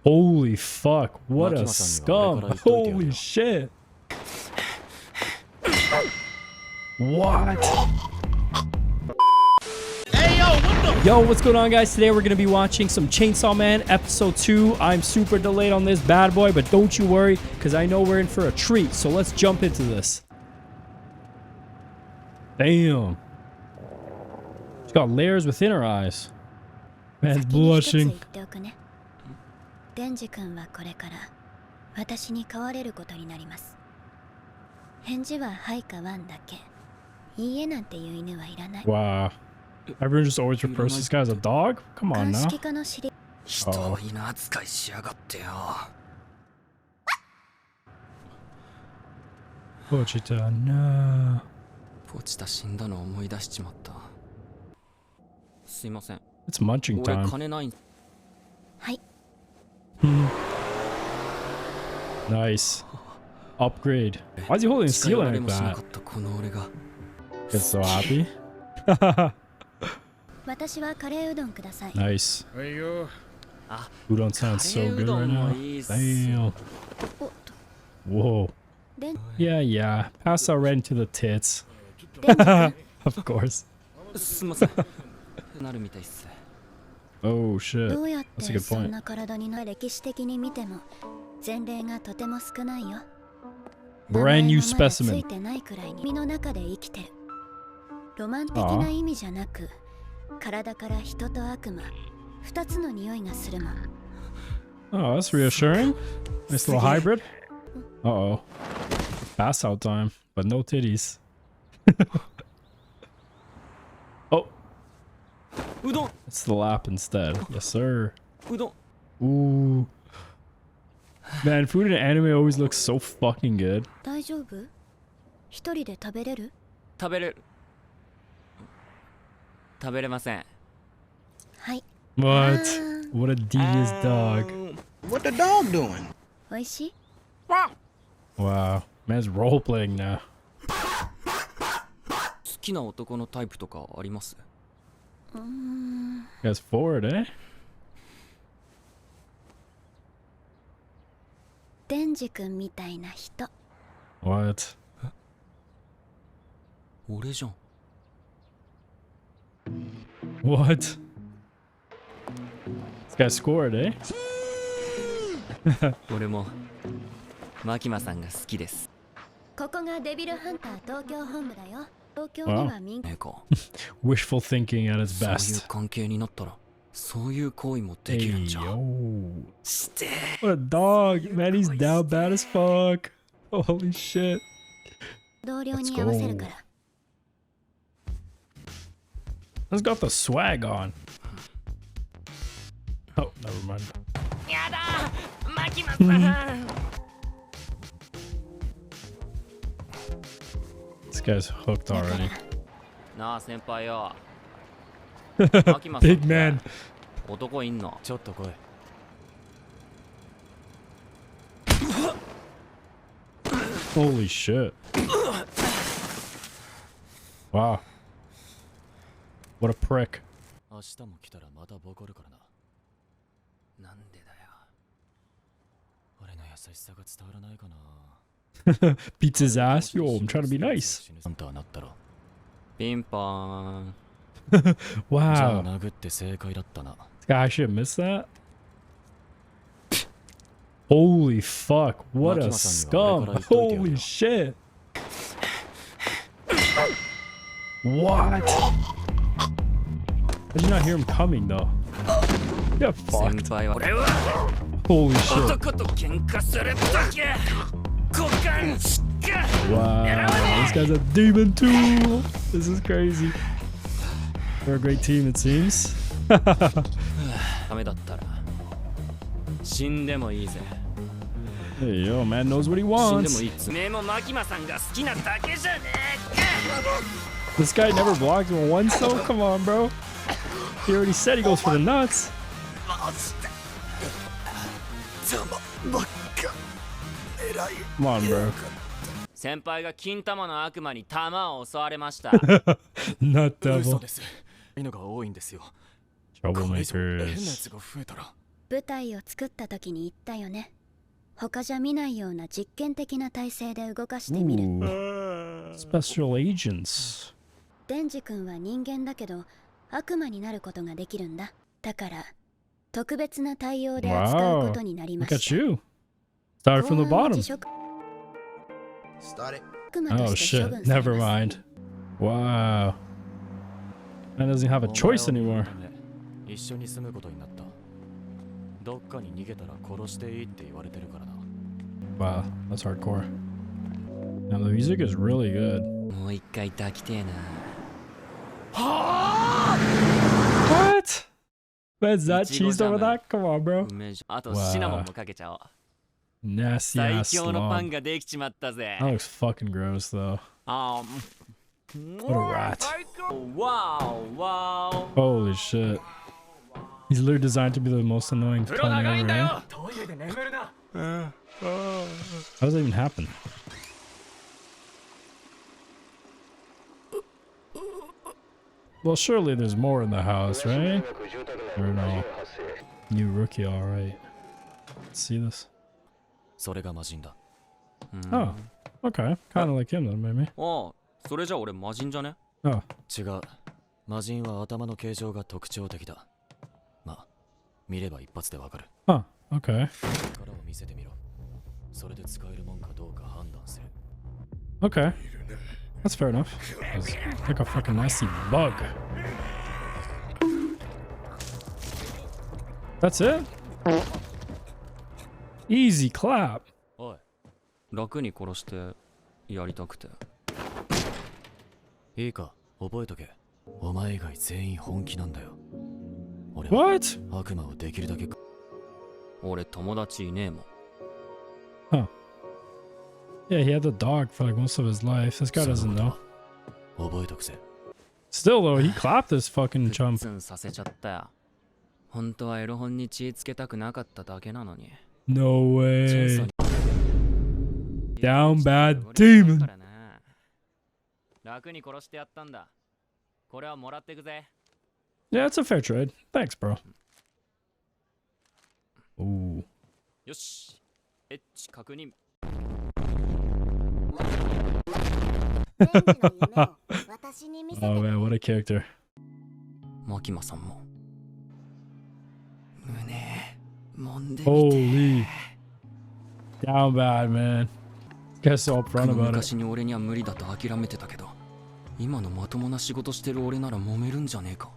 Holy fuck, what a scum. Holy shit. What? Hey, Yo, what's going on, guys? Today we're going to be watching some Chainsaw Man episode 2. I'm super delayed on this bad boy, but don't you worry, because I know we're in for a treat. So let's jump into this. Damn. She's got layers within her eyes. Man's blushing. デンジ君はこれから私に飼われることになります。返事ははいかワンだけ。いいえなんていう犬はいらない。 Wow. Everyone just always refers to this guy as a dog? Come on now. 人を犬扱いしやがってよ。ポチタな。ポチタ死んだのを思い出しちまった。すいません。It's munching time. 俺金ない。はい。Nice. Upgrade. Why is he holding the ceiling like that? Gets so happy. 私はカレーうどんください。 Nice. Udon sounds so good right now. Damn. Whoa. Yeah. Pass out right into the tits. Of course. Oh shit. どうやっ That's a て good そん point. な体にな歴史的に見ても前例がとても少ないよ。 Brand new 名前がまだつ specimen. いてないくらいに身の中で生きてる。ロマン的な意味じゃなく、体から人と悪魔二つの匂いがするもん。 Oh, that's reassuring. Nice little hybrid. Uh-oh. Pass out time, but no titties. Oh. It's the lap instead. Yes, sir. Ooh. Man, food in anime always looks so fucking good. 大丈夫？一人で食べれる？食べれません。はい。 What? What a devious dog. What the dog doing? おいしい？ Wow. Man's role-playing now. 好きな男のタイプとかあります？ Guys forward, eh? デンジ君みたいな人。 What? 俺じゃん。 What? This guy scored, eh? 俺もマキマさんが好きです。ここがデビルハンター東京本部だよ。東京には民間。 Wishful thinking at its そういう best. 関係になったらそういう行為もできるん Hey, じゃ。 yo. して。 What a dog. Man, he's down bad as fuck. Holy shit. 同僚に合わせるから。 He's got the swag on. Oh, never mind. やだマキマさん。 This guy's hooked already. なあ先輩よ。 Big man. 男いんの？ちょっと来い。 Holy shit. Wow. What a prick. 明日も来たらまたボコるからな。なんでだよ。俺の優しさが伝わらないかな。 Beats his ass. Yo, I'm trying to be nice. あんたはなったろ。ピンポーン。 Wow. じゃあ殴って正解だったな。 This guy should miss that. Holy fuck. What a scum. Holy shit. What? Did you not hear him coming though? Yeah, 先 fucked. 輩は俺は Holy shit. 男と喧嘩するだけ。股間しか。 Wow. This guy's a demon too. This is crazy. They're a great team, it seems. ダメだったら死んでもいいぜ。 Hey, yo, man knows what he 死んで wants. もいいっつ。ねもマキマさんが好きなだけじゃねえか。 This guy never blocked him once though? Come on, bro. He already said he goes for the nuts. Come on, bro. 先輩が金玉の悪魔に玉を襲われました。 Nut devil. です。犬が多いんですよ。 Troublemakers. 変なやつが増えたら舞台を作った時に言ったよね。他じゃ見ないような実験的な体制で動かしてみる。Special agents. デンジ君は人間だけど悪魔になることができるんだ。だから特別な対応で扱うことになりま Look した。 at you. Started from the 公安を bottom. 辞職 Start it. 悪魔と Oh して処 shit. 分され Never ます。 mind. Wow. Man doesn't have a choice anymore. 一緒に住むことになった。どっかに逃げたら殺していいって言われてるからな。Wow, that's hardcore. Now the music is really good. もう一回抱きてえな。 What? Man's that cheesed over that? Come on, bro. あとシナモンもかけちゃおう。 Nasty 最 ass 強のパン slog. ができちまったぜ。 That looks fucking gross though. What a rat. Wow, wow. Holy shit. He's literally designed to be the most annoying pun ever, right? How does that even happen? Well, surely there's more in the house, right? Or no? New rookie, alright. Let's see this. それが魔人だ。 Oh, okay. Kind of like him then, maybe. ああ、それじゃ俺魔人じゃね？ Oh, 違う。魔人は頭の形状が特徴的だ。まあ、見れば一発でわかる。 huh, okay. 力を見せてみろ。それで使えるもんかどうか判断する。 Okay. That's fair enough. It's like a fucking nasty bug. That's it? Easy clap. おい、楽に殺してやりたくて。いいか、覚えとけ。お前以外全員本気なんだよ。俺は What? 悪魔をできるだけ。俺友達いねえもん。 Yeah, he had the dog for like most of his life. This guy doesn't know. 覚えとくぜ。 Still though, he clapped this fucking chump. ツンさせちゃったよ。本当はエロ本に血つけたくなかっただけなのに。 No チェンソ way. ーに Down bad demon. 楽に殺してやったんだ。これはもらってくぜ。 Yeah, it's a fair trade. Thanks, bro. Ooh. よし。エッチ確認。Oh man, what a character. マキマさんも。胸、揉んでみて。 Holy. Down bad, man. This guy's so upfront about it. 昔に俺には無理だと諦めてたけど、今のまともな仕事してる俺なら揉めるんじゃねえか。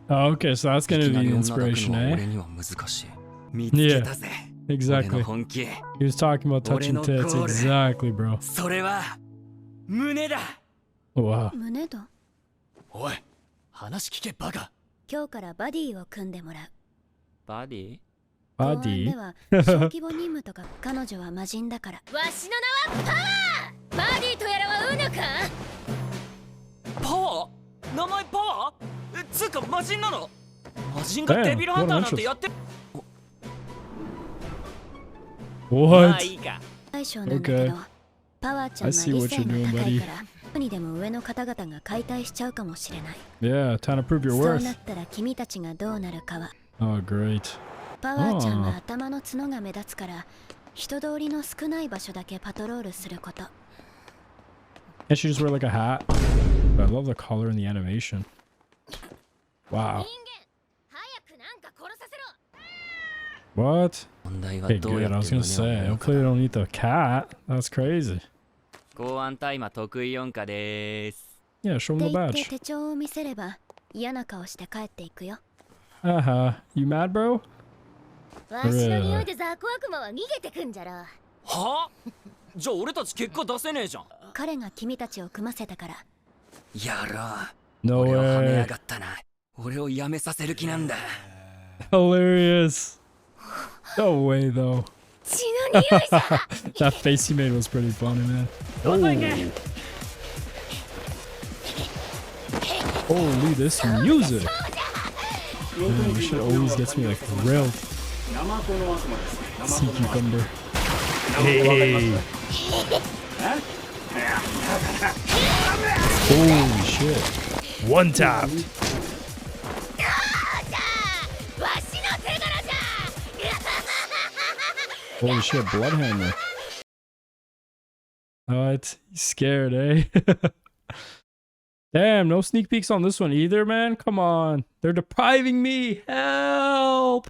Oh, okay, so that's い gonna きな be り the 女抱く inspiration, のは eh? 俺には難しい。見つけたぜ。俺 Exactly. の本気。 He was talking about touching俺の tits. ゴール。 Exactly, bro. それは胸だ。 Wow. 胸だ。おい、話聞けバカ。今日からバディを組んでもらう。バディ？公安 Body. では小規模任務とか彼女は魔人だから。わしの名はパワー。バディとやらはウヌか。パワー？名前パワー？つうか魔人なの？魔人がデビルハンターなんてやってる。ま What? あいいか。大将なんだけど、 Okay. パワーちゃん I は see 理 what 性 you're が doing, 高い buddy. から、どこにでも上の方々が解体しちゃうかもしれない。 Yeah, time to prove your そう worth. なったら君たちがどうなるかは。 Oh, great. パワーちゃんは頭の角が目立つから、人通りの少ない場所だけパトロールすること。 Can't she just wear like a hat? But I love the color and the animation. Wow. 人間、 What? 早くなんか殺させろ。問題は Okay, どう good. や I っ was て gonna 胸を say, 揉む hopefully か they don't eat the cat. That's crazy. 公安大麻得意音歌でーす。 Yeah, show っ him て the 言って badge. 手帳を見せれば嫌な顔して帰っていくよ。 Uh-huh. You mad, bro? わしの匂いで雑魚悪魔は逃げてくんじゃろ。は？じゃあ俺たち結果出せねえじゃん。彼が君たちを組ませたから。やろう。 No 俺をはめや way. がったな。俺を辞めさせる気なんだ。 Hilarious. No way, though. 血の匂いさ。 That face he made was pretty funny, man. Oh. Holy, this music. Man, this shit always gets me like thrilled. Sea cucumber. Hey. Holy shit. One tapped. わしの手柄じゃ。Holy shit, Bloodhammer. What? He's scared, eh? Damn, no sneak peeks on this one either, man. Come on. They're depriving me. Help!